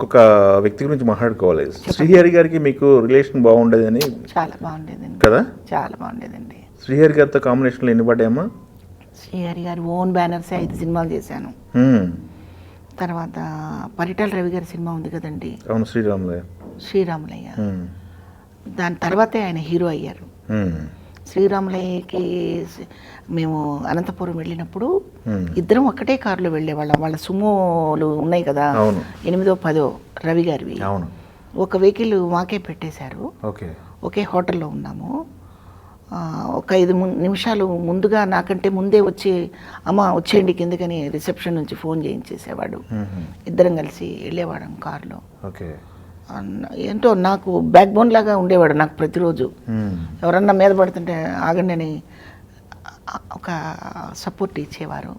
ఒక వ్యక్తి గురించి మాట్లాడుకోవాలి. శ్రీహరి గారికి మీకు రిలేషన్ బాగుండేదని. చాలా బాగుండేదండి కదా, చాలా బాగుండేదండి. శ్రీహరి గారితో కాంబినేషన్లో ఎన్ని పడ్డాయమ్మా? శ్రీహరి గారి ఓన్ బ్యానర్స్ 5 సినిమాలు చేశాను. తర్వాత పరిటాల రవి గారి సినిమా ఉంది కదండి. అవును, శ్రీరాములయ్య. దాని తర్వాతే ఆయన హీరో అయ్యారు. శ్రీరాములయ్యకి మేము అనంతపురం వెళ్ళినప్పుడు ఇద్దరం ఒక్కటే కారులో వెళ్ళేవాళ్ళం. వాళ్ళ సుమోలు ఉన్నాయి కదా, 8వ 10వ రవి గారివి. ఒక వెహికల్ మాకే పెట్టేశారు. ఒకే హోటల్లో ఉన్నాము. ఒక 5 నిమిషాలు ముందుగా నాకంటే ముందే వచ్చి అమ్మ వచ్చేయండి కిందకని రిసెప్షన్ నుంచి ఫోన్ చేయించేసేవాడు. ఇద్దరం కలిసి వెళ్ళేవాళ్ళం కారులో. ఏంటో నాకు బ్యాక్ బోన్ లాగా ఉండేవాడు. నాకు ప్రతిరోజు ఎవరన్నా మీద పడుతుంటే ఆగండి అని ఒక సపోర్ట్ ఇచ్చేవారు.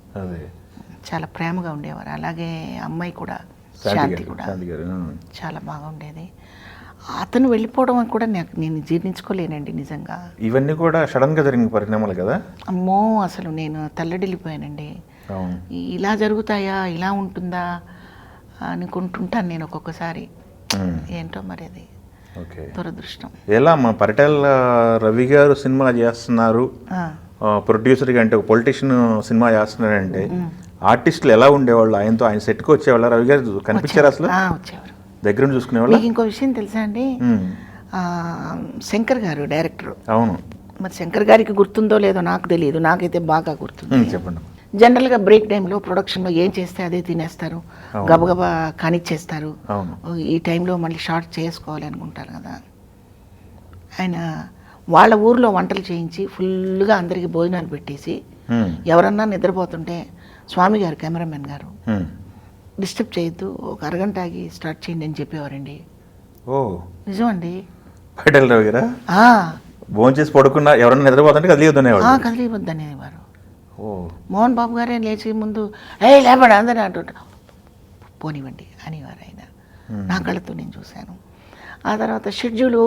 చాలా ప్రేమగా ఉండేవారు. అలాగే అమ్మాయి కూడా, శాంతి కూడా చాలా బాగా ఉండేది. అతను వెళ్ళిపోవడం కూడా నేను జీర్ణించుకోలేనండి నిజంగా. ఇవన్నీ కూడా సడన్ గా జరిగిన పరిణామాలు కదా. అమ్మో, అసలు నేను తల్లడిల్లిపోయానండి. ఇలా జరుగుతాయా, ఇలా ఉంటుందా అనుకుంటుంటాను నేను ఒక్కొక్కసారి. ఏంటో మరి అది దురదృష్టం. ఎలా మా పరిటాల రవి గారు సినిమా చేస్తున్నారు, ప్రొడ్యూసర్గా అంటే ఒక పొలిటీషియన్ సినిమా చేస్తున్నారంటే ఆర్టిస్టులు ఎలా ఉండేవాళ్ళు? ఆయనతో ఆయన సెట్కి వచ్చేవాళ్ళ? రవి గారు కనిపించారు అసలు? వచ్చేవారు, దగ్గర నుంచి చూసుకునేవాళ్ళు. మీకు ఇంకో విషయం తెలుసా అండి, శంకర్ గారు డైరెక్టర్. అవును, మరి శంకర్ గారికి గుర్తుందో లేదో నాకు తెలియదు, నాకైతే బాగా గుర్తుంది. చెప్పండి. జనరల్గా బ్రేక్ టైంలో ప్రొడక్షన్లో ఏం చేస్తే అదే తినేస్తారు, గబగబా కానిచ్చేస్తారు. ఈ టైంలో మళ్ళీ షార్ట్ చేసుకోవాలి అనుకుంటారు కదా. ఆయన వాళ్ళ ఊర్లో వంటలు చేయించి ఫుల్గా అందరికీ భోజనాలు పెట్టేసి ఎవరన్నా నిద్రపోతుంటే స్వామి గారు, కెమెరామెన్ గారు, డిస్టర్బ్ చేయొద్దు, ఒక అరగంట ఆగి స్టార్ట్ చేయండి అని చెప్పేవారండి. నిజం అండి. పరిటాల రవి గారా భోజనం చేసి పడుకున్నా ఎవరన్నా నిద్రపోతుంటే కదిలివద్దు అనేవారు. మోహన్ బాబు గారే లేచి ముందు లేపండి అందరూ అంటుంటా, పోనివ్వండి అనేవారు ఆయన. నా కళ్ళతో నేను చూశాను. ఆ తర్వాత షెడ్యూలు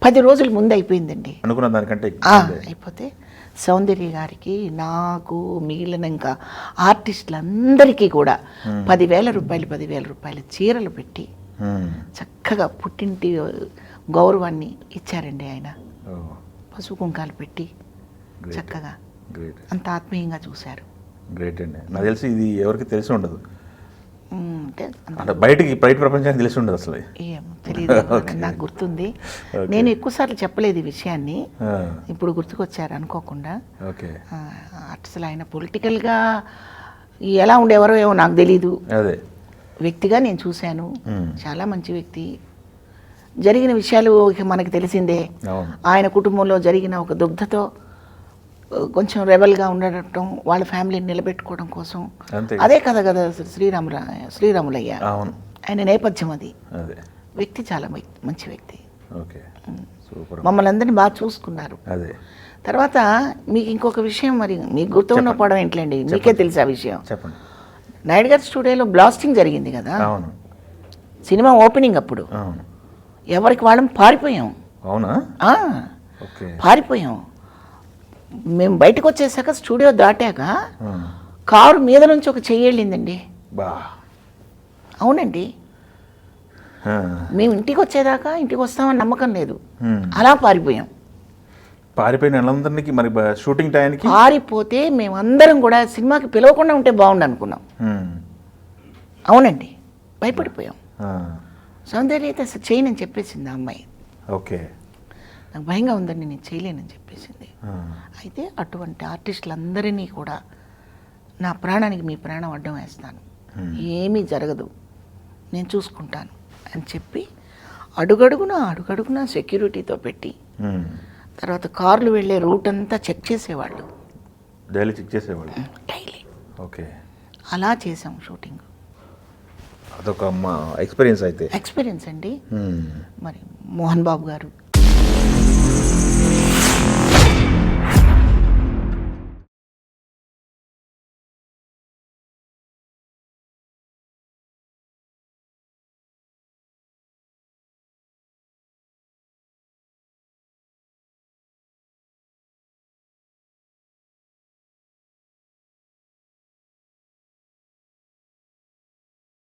10 రోజుల ముందు అయిపోయిందండి. అనుకున్న దానికంటే అయిపోతే సౌందర్య గారికి, నాకు, మిగిలిన ఇంకా ఆర్టిస్టులందరికీ కూడా 10,000 రూపాయలు చీరలు పెట్టి చక్కగా పుట్టింటి గౌరవాన్ని ఇచ్చారండి ఆయన. పసుపు కుంకాలు పెట్టి చక్కగా అంత ఆత్మీయంగా చూశారు. గ్రేట్ అండి. నాకు తెలిసి ఇది ఎవరికి తెలిసి ఉండదు, బయట ప్రపంచానికి తెలిసి ఉండదు అసలు. ఏమో తెలియదు, నాకు గుర్తుంది. నేను ఎక్కువసార్లు చెప్పలేదు ఈ విషయాన్ని, ఇప్పుడు గుర్తుకొచ్చారు అనుకోకుండా. అసలు ఆయన పొలిటికల్గా ఎలా ఉండేవారో ఏమో నాకు తెలీదు, వ్యక్తిగా నేను చూశాను. చాలా మంచి వ్యక్తి. జరిగిన విషయాలు మనకు తెలిసిందే. ఆయన కుటుంబంలో జరిగిన ఒక దుగ్ధతో కొంచెం రెబల్గా ఉండటం, వాళ్ళ ఫ్యామిలీని నిలబెట్టుకోవడం కోసం అదే కదా శ్రీరాములయ్య. ఆయన నేపథ్యం అది. వ్యక్తి చాలా మంచి వ్యక్తి. మమ్మల్ని అందరినీ బాగా చూసుకున్నారు. తర్వాత మీకు ఇంకొక విషయం, మరి మీకు గుర్తు ఉండకపోవడం ఏంటండి, మీకే తెలుసు ఆ విషయం. నాయుడు గారి స్టూడియోలో బ్లాస్టింగ్ జరిగింది కదా, సినిమా ఓపెనింగ్ అప్పుడు. ఎవరికి వాళ్ళం పారిపోయాం. పారిపోయాం. మేము బయటకు వచ్చేసాక, స్టూడియో దాటాక కారు మీద నుంచి ఒక చెయ్యి వెళ్ళిందండి. అవునండి, మేము ఇంటికి వచ్చేదాకా ఇంటికి వస్తామని నమ్మకం లేదు, అలా పారిపోయాం. పారిపోయిన మరి షూటింగ్ టైంకి పారిపోతే మేమందరం కూడా సినిమాకి పిలవకుండా ఉంటే బాగుండు అనుకున్నాం. అవునండి, భయపడిపోయాం. సౌందర్య అయితే అసలు చేయనని చెప్పేసింది ఆ అమ్మాయి. నాకు భయంగా ఉందండి, నేను చేయలేనని చెప్పేసింది. అయితే అటువంటి ఆర్టిస్టులందరినీ కూడా నా ప్రాణానికి మీ ప్రాణం అడ్డం వేస్తాను, ఏమీ జరగదు, నేను చూసుకుంటాను అని చెప్పి అడుగడుగునా సెక్యూరిటీతో పెట్టి, తర్వాత కార్లు వెళ్ళే రూట్ అంతా చెక్ చేసేవాళ్ళు. డైలీ అలా చేసాం షూటింగ్. అదొక ఎక్స్పీరియన్స్ అయితే. ఎక్స్పీరియన్స్ అండి. మరి మోహన్ బాబు గారు